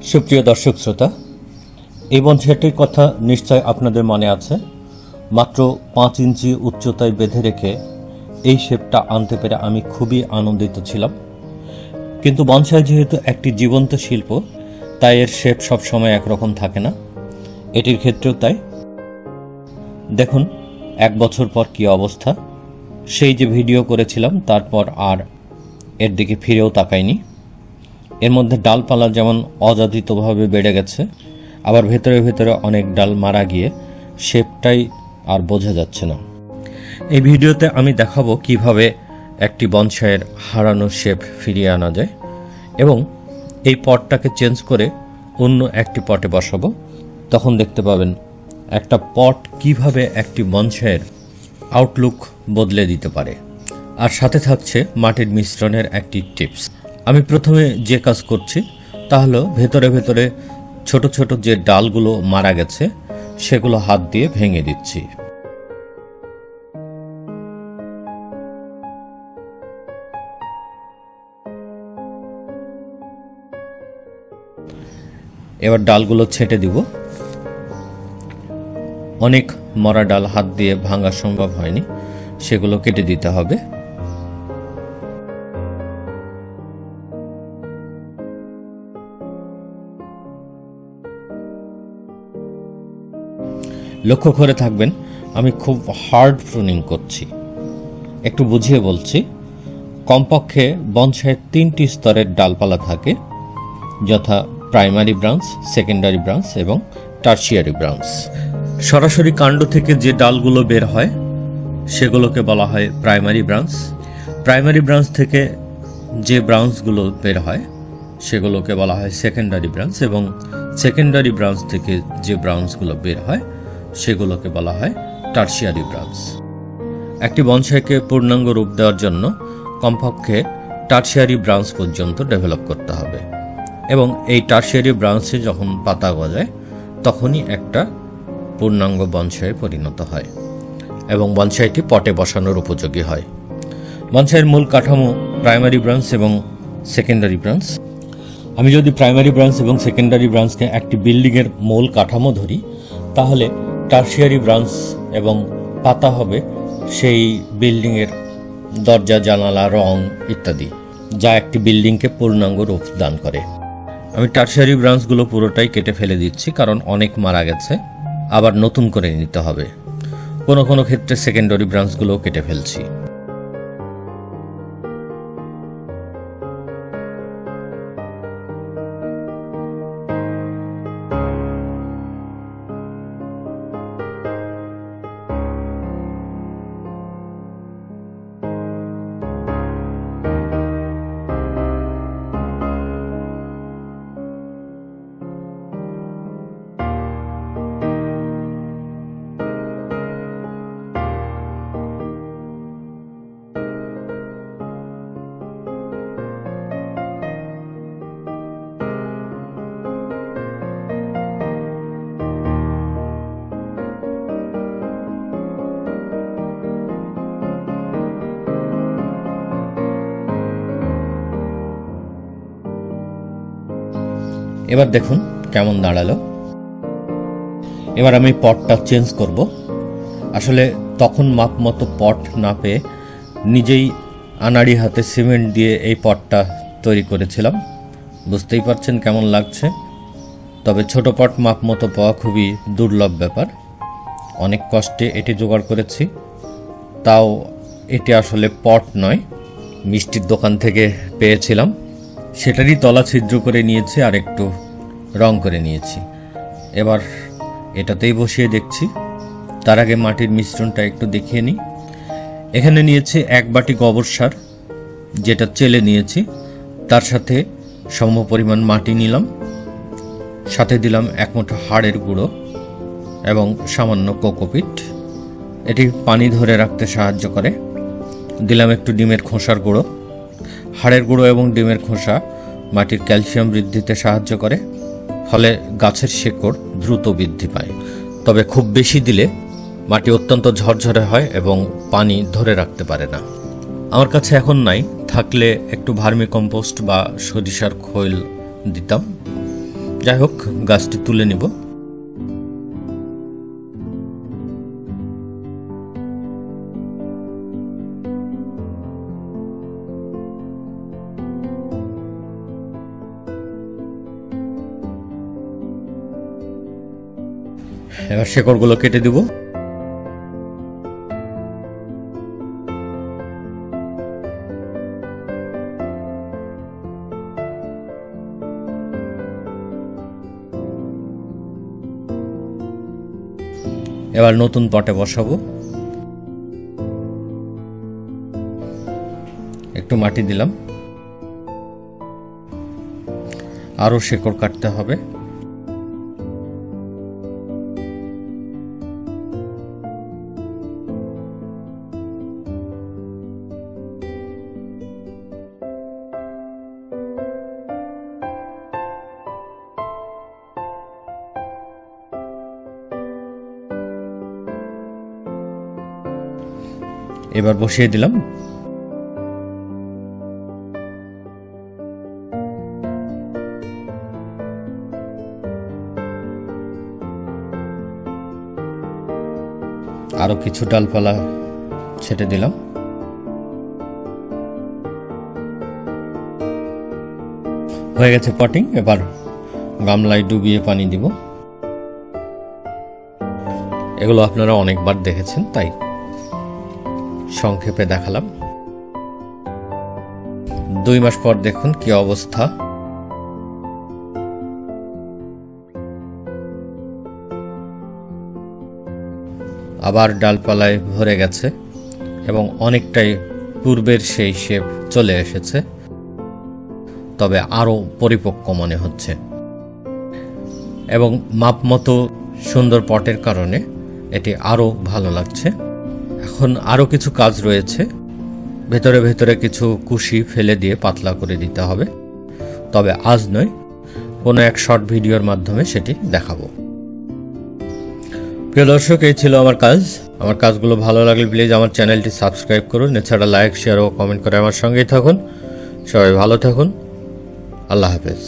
সুপ্রিয় দর্শক শ্রোতা, এই বনসাইটির কথা নিশ্চয় আপনাদের মনে আছে। মাত্র 5 ইঞ্চি উচ্চতায় বেঁধে রেখে এই শেপটা আনতে পেরে আমি খুবই আনন্দিত ছিলাম। কিন্তু বনসাই যেহেতু একটি জীবন্ত শিল্প, তাই এর শেপ সবসময় একরকম থাকে না। এটির ক্ষেত্রেও তাই। দেখুন 1 বছর পর কি অবস্থা। সেই যে ভিডিও করেছিলাম তারপর আর এর দিকে ফিরেও তাকাইনি। এর মধ্যে ডালপালা যেমন অযাচিতভাবে বেড়ে গেছে, আবার ভেতরে ভেতরে অনেক ডাল মারা গিয়ে শেপটাই আর বোঝা যাচ্ছে না। এই ভিডিওতে আমি দেখাবো কিভাবে একটি বনসাইয়ের হারানো শেপ ফিরিয়ে আনা যায় এবং এই পটটাকে চেঞ্জ করে অন্য একটি পটে বসাবো। তখন দেখতে পাবেন একটা পট কিভাবে একটি বনসাইয়ের আউটলুক বদলে দিতে পারে। আর সাথে থাকছে মাটির মিশ্রণের একটি টিপস। আমি প্রথমে যে কাজ করছি তা হলো ভেতরে ভেতরে ছোট ছোট যে ডালগুলো মারা গেছে সেগুলো হাত দিয়ে ভেঙে দিচ্ছি। এবার ডালগুলো ছেঁটে দিব। অনেক মরা ডাল হাত দিয়ে ভাঙা সম্ভব হয়নি, সেগুলো কেটে দিতে হবে। লক্ষ্য করে থাকবেন, আমি খুব হার্ড প্রুনিং করছি। একটু বুঝিয়ে বলছি। কমপক্ষে বনসাইয়ের 3টি স্তরের ডালপালা থাকে, যথা প্রাইমারি ব্রাঞ্চ, সেকেন্ডারি ব্রাঞ্চ এবং টারশিয়ারি ব্রাঞ্চ। সরাসরি কাণ্ড থেকে যে ডালগুলো বের হয় সেগুলোকে বলা হয় প্রাইমারি ব্রাঞ্চ। প্রাইমারি ব্রাঞ্চ থেকে যে ব্রাঞ্চগুলো বের হয় সেগুলোকে বলা হয় সেকেন্ডারি ব্রাঞ্চ এবং সেকেন্ডারি ব্রাঞ্চ থেকে যে ব্রাঞ্চগুলো বের হয় সেগুলোকে বলা হয় টারশিয়ারি ব্রাঞ্চ। একটি বনসাইকে পূর্ণাঙ্গ রূপ দেওয়ার জন্য কমপক্ষে টারশিয়ারি ব্রাঞ্চ পর্যন্ত ডেভেলপ করতে হবে এবং এই টারশিয়ারি ব্রাঞ্চে যখন পাতা গজায় তখনই একটা পূর্ণাঙ্গ বনসাইয়ে পরিণত হয় এবং বনসাইটি পটে বসানোর উপযোগী হয়। বনসাইয়ের মূল কাঠামো প্রাইমারি ব্রাঞ্চ এবং সেকেন্ডারি ব্রাঞ্চ। আমি যদি প্রাইমারি ব্রাঞ্চ এবং সেকেন্ডারি ব্রাঞ্চকে একটি বিল্ডিংয়ের মূল কাঠামো ধরি, তাহলে টারশিয়ারি ব্রাঞ্চ এবং পাতা হবে সেই বিল্ডিংয়ের দরজা, জানালা, রং ইত্যাদি, যা একটি বিল্ডিংকে পূর্ণাঙ্গ রূপ দান করে। আমি টারশিয়ারি ব্রাঞ্চগুলো পুরোটাই কেটে ফেলে দিচ্ছি, কারণ অনেক মারা গেছে, আবার নতুন করে নিতে হবে। কোনো কোনো ক্ষেত্রে সেকেন্ডারি ব্রাঞ্চগুলোও কেটে ফেলছি। এবার দেখুন কেমন দাঁড়ালো। এবার আমি পটটা চেঞ্জ করব। আসলে তখন মাপ মতো পট না পেয়ে নিজেই আনাড়ি হাতে সিমেন্ট দিয়ে এই পটটা তৈরি করেছিলাম। বুঝতেই পারছেন কেমন লাগছে। তবে ছোট পট মাপ মতো পাওয়া খুবই দুর্লভ ব্যাপার। অনেক কষ্টে এটি জোগাড় করেছি। তাও এটি আসলে পট নয়, মিষ্টির দোকান থেকে পেয়েছিলাম। সেটারই তলা ছিদ্র করে নিয়েছি আর একটু রং করে নিয়েছি। এবার এটাতেই বসিয়ে দেখছি। তার আগে মাটির মিশ্রণটা একটু দেখিয়ে নিই। এখানে নিয়েছি 1 বাটি গোবর সার, যেটা চেলে নিয়েছি। তার সাথে সম পরিমাণ মাটি নিলাম, সাথে দিলাম 1 মুঠো হাড়ের গুঁড়ো এবং সামান্য কোকোপিট। এটি পানি ধরে রাখতে সাহায্য করে। দিলাম একটু ডিমের খোসার গুঁড়ো। হাড়ের গুঁড়ো এবং ডিমের খোসা মাটির ক্যালসিয়াম বৃদ্ধিতে সাহায্য করে, ফলে গাছের শেকড় দ্রুত বৃদ্ধি পায়। তবে খুব বেশি দিলে মাটি অত্যন্ত ঝরঝরে হয় এবং পানি ধরে রাখতে পারে না। আমার কাছে এখন নাই, থাকলে একটু ভার্মি কম্পোস্ট বা সরিষার খৈল দিতাম। যাই হোক, গাছটি তুলে নিব। এবার শেকড়গুলো কেটে দিব। এবার নতুন পটে বসাবো। একটু মাটি দিলাম, আরো শেকড় কাটতে হবে। এবার বসিয়ে দিলাম। আরো কিছু ডালপালা ছেটে দিলাম। হয়ে গেছে পটিং। এবার গামলায় ডুবিয়ে পানি দিব। এগুলো আপনারা অনেকবার দেখেছেন, তাই সংক্ষেপে দেখালাম। 2 মাস পর দেখুন কি অবস্থা। আবার ডালপালায় ভরে গেছে এবং অনেকটাই পূর্বের সেই শেপ চলে এসেছে, তবে আরো পরিপক্ক মনে হচ্ছে এবং মাপ মতো সুন্দর পটের কারণে এটি আরো ভালো লাগছে। এখন আরো কিছু কাজ রয়েছে। ভেতরে ভেতরে কিছু কুশি ফেলে দিয়ে পাতলা করে দিতে হবে, তবে আজ নয়, কোনো এক শর্ট ভিডিওর মাধ্যমে সেটি দেখাবো। প্রিয় দর্শক, এই ছিল আমার কাজ। আমার কাজগুলো ভালো লাগলে প্লিজ আমার চ্যানেলটি সাবস্ক্রাইব করুন। এছাড়া লাইক, শেয়ার ও কমেন্ট করে আমার সঙ্গেই থাকুন। সবাই ভালো থাকুন। আল্লাহ হাফেজ।